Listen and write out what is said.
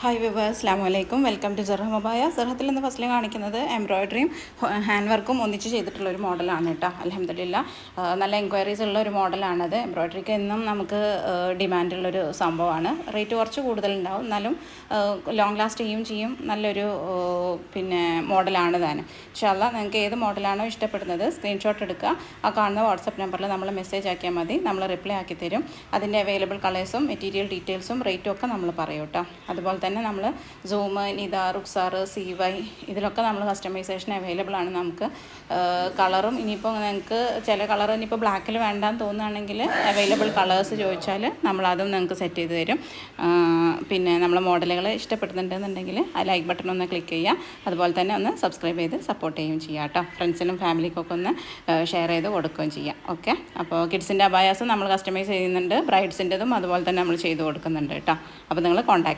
Hi viewers, അസ്സലാമു അലൈക്കും. Welcome to ജർഹ മബായ. ജർഹത്തിൽ നിന്ന് ഫസ്റ്റിൽ കാണിക്കുന്നത് എംബ്രോയ്ഡറിയും ഹാൻഡ് വർക്കും ഒന്നിച്ച് ചെയ്തിട്ടുള്ള ഒരു മോഡലാണ് കേട്ടോ. അൽഹംദുലില്ലാ നല്ല എൻക്വയറീസ് ഉള്ള ഒരു മോഡലാണത്. എംബ്രോയ്ഡറിക്ക് എന്നും നമുക്ക് ഡിമാൻഡുള്ളൊരു സംഭവമാണ്. റേറ്റ് കുറച്ച് കൂടുതലുണ്ടാവും, എന്നാലും ലോങ് ലാസ്റ്റ് ചെയ്യും. നല്ലൊരു മോഡലാണ് താനും. ഇൻഷാ അല്ലാഹ് നിങ്ങൾക്ക് ഏത് മോഡലാണോ ഇഷ്ടപ്പെടുന്നത് സ്ക്രീൻഷോട്ട് എടുക്കുക. ആ കാണുന്ന വാട്സപ്പ് നമ്പറിൽ നമ്മൾ മെസ്സേജ് ആക്കിയാൽ മതി, നമ്മൾ റിപ്ലൈ ആക്കി തരും. അതിൻ്റെ അവൈലബിൾ കളേഴ്സും മെറ്റീരിയൽ ഡീറ്റെയിൽസും റേറ്റും ഒക്കെ നമ്മൾ പറയും കേട്ടോ. അതുപോലെ തന്നെ നമ്മൾ സൂം, നിത, റുക്സാർ, CY ഇതിലൊക്കെ നമ്മൾ കസ്റ്റമൈസേഷൻ അവൈലബിൾ ആണ്. നമുക്ക് കളറും ഇനിയിപ്പോൾ നിങ്ങൾക്ക് ചില കളർ ഇനിയിപ്പോൾ ബ്ലാക്കിൽ വേണ്ടാന്ന് തോന്നുകയാണെങ്കിൽ അവൈലബിൾ കളേഴ്സ് ചോദിച്ചാൽ നമ്മളതും നിങ്ങൾക്ക് സെറ്റ് ചെയ്ത് തരും. പിന്നെ നമ്മൾ മോഡലുകൾ ഇഷ്ടപ്പെടുന്നുണ്ടെന്നുണ്ടെങ്കിൽ ആ ലൈക്ക് ബട്ടൺ ഒന്ന് ക്ലിക്ക് ചെയ്യുക. അതുപോലെ തന്നെ ഒന്ന് സബ്സ്ക്രൈബ് ചെയ്ത് സപ്പോർട്ട് ചെയ്യുകയും ചെയ്യുക കേട്ടോ. ഫ്രണ്ട്സിനും ഫാമിലിക്കൊക്കെ ഒന്ന് ഷെയർ ചെയ്ത് കൊടുക്കുകയും ചെയ്യാം. ഓക്കെ, അപ്പോൾ കിഡ്സിൻ്റെ അബായാസും നമ്മൾ കസ്റ്റമൈസ് ചെയ്യുന്നുണ്ട്, ബ്രൈഡ്സിൻ്റെതും അതുപോലെ തന്നെ നമ്മൾ ചെയ്ത് കൊടുക്കുന്നുണ്ട് കേട്ടോ. അപ്പോൾ നിങ്ങൾ കോൺടാക്ട്